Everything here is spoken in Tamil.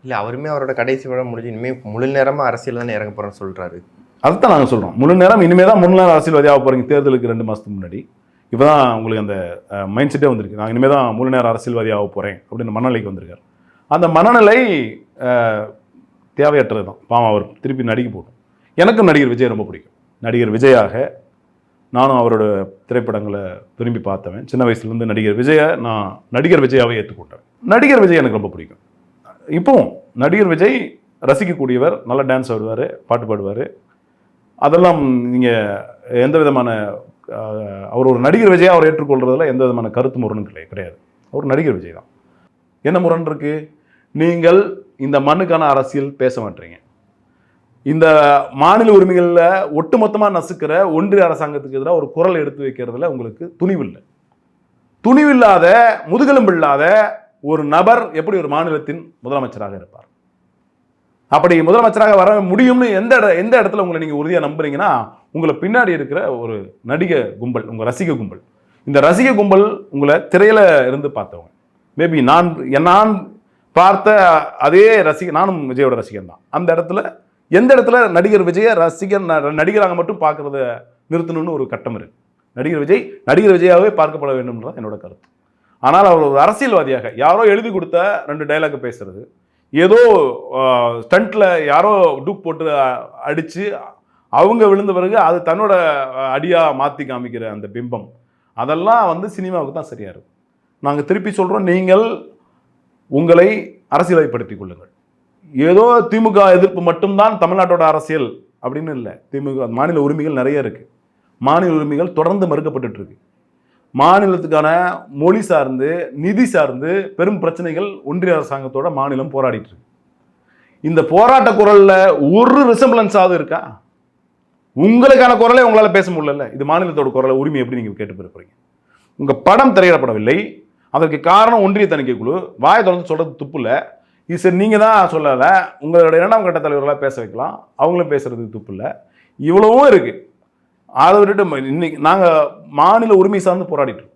இல்லை அவருமே அவரோட கடைசி படம் முடிஞ்சு இனிமேல் முழு நேரமாக அரசியல் தானே இறங்க போகிறேன்னு சொல்கிறாரு. அதுதான் நாங்கள் சொல்கிறோம், முழு நேரம் இனிமேல் தான் முழு நேரம் அரசியல்வாதியாக போகிறீங்க. தேர்தலுக்கு 2 மாதத்துக்கு முன்னாடி இப்போ தான் உங்களுக்கு அந்த மைண்ட் செட்டே வந்திருக்கு. நான் இனிமேல் தான் முழு நேரம் அரசியல்வாதியாக போகிறேன் அப்படின்னு மனநிலைக்கு வந்திருக்காரு. அந்த மனநிலை தேவையற்றது தான். பாவம், அவர் திருப்பி நடிக்க போட்டோம். எனக்கும் நடிகர் விஜய் ரொம்ப பிடிக்கும். நடிகர் விஜயாக நானும் அவரோட திரைப்படங்களை விரும்பி பார்த்தவன். சின்ன வயசுலேருந்து நடிகர் விஜயை நான் நடிகர் விஜயாவே ஏற்றுக்கொண்டேன். நடிகர் விஜய் எனக்கு ரொம்ப பிடிக்கும். இப்போவும் நடிகர் விஜய் ரசிக்கக்கூடியவர், நல்ல டான்ஸ் ஆடுவார், பாட்டு பாடுவார். அதெல்லாம் நீங்கள் எந்த விதமான அவர் ஒரு நடிகர் விஜயை அவர் ஏற்றுக்கொள்றதுல எந்த விதமான கருத்து முரணும் கிடையாது. அவர் நடிகர் விஜய் தான். என்ன முரண் இருக்கு? நீங்கள் இந்த மண்ணுக்கான அரசியல் பேச மாட்டீங்க. இந்த மாநில உரிமைகளில் ஒட்டுமொத்தமாக நசுக்கிற ஒன்றிய அரசாங்கத்துக்கு எதிராக ஒரு குரல் எடுத்து வைக்கிறதுல உங்களுக்கு துணிவில்லை. துணிவில்லாத, முதுகெலும்பில்லாத ஒரு நபர் எப்படி ஒரு மாநிலத்தின் முதலமைச்சராக இருப்பார்? அப்படி முதலமைச்சராக வர முடியும்னு எந்த இடத்துல உங்களை நீங்கள் உறுதியாக நம்புறீங்கன்னா, உங்களை பின்னாடி இருக்கிற ஒரு நடிக கும்பல், உங்கள் ரசிக கும்பல். இந்த ரசிக கும்பல் உங்களை திரையில இருந்து பார்த்தவங்க. மேபி நான் பார்த்த அதே நானும் விஜயோட ரசிகன் தான். அந்த இடத்துல எந்த இடத்துல நடிகர் விஜய நடிகராக மட்டும் பார்க்கறத நிறுத்தணும்னு ஒரு கட்டம் இருக்கு. நடிகர் விஜயாவே பார்க்கப்பட வேண்டும்ன்றது என்னோட கருத்து. ஆனால் அவர் ஒரு அரசியல்வாதியாக யாரோ எழுதி கொடுத்த 2 டைலாக் பேசுறது, ஏதோ ஸ்டண்ட்ல யாரோ டூப் போட்டு அடிச்சு அவங்க விழுந்த பிறகு அது தன்னோட அடியா மாற்றி காமிக்கிற அந்த பிம்பம், அதெல்லாம் சினிமாவுக்கு தான் சரியா இருக்கும். நாங்கள் திருப்பி சொல்றோம், நீங்கள் உங்களை அரசியலைப்படுத்திக் கொள்ளுங்கள். ஏதோ திமுக எதிர்ப்பு மட்டும்தான் தமிழ்நாட்டோட அரசியல் அப்படின்னு இல்லை. திமுக மாநில உரிமைகள் நிறைய இருக்கு. மாநில உரிமைகள் தொடர்ந்து மறுக்கப்பட்டு இருக்கு. மாநிலத்துக்கான மொழி சார்ந்து, நிதி சார்ந்து பெரும் பிரச்சனைகள் ஒன்றிய அரசாங்கத்தோட மாநிலம் போராடிட்டு இருக்கு. இந்த போராட்ட குரல்ல ஒரு ரிசம்பிளன்ஸாவது இருக்கா? உங்களுக்கான குரலை உங்களால பேச முடியல. இது மாநிலத்தோட குரலை, உரிமை எப்படி நீங்க கேட்டு போறீங்க? உங்க படம் திரையிடப்படவில்லை. அதற்கு காரணம் ஒன்றிய தணிக்கை குழு. வாயை தொடர்ந்து சொல்றது துப்பு இல்லை. இது சரி, நீங்க தான் சொல்லலை, உங்களோட 2ஆம் கட்ட தலைவர்களாக பேச வைக்கலாம், அவங்களும் பேசுறதுக்கு துப்பு இல்லை. இவ்வளவும் இருக்கு. அதை விட்டுட்டு இன்னைக்கு நாங்கள் மாநில உரிமை சார்ந்து போராடிட்டு இருக்கோம்.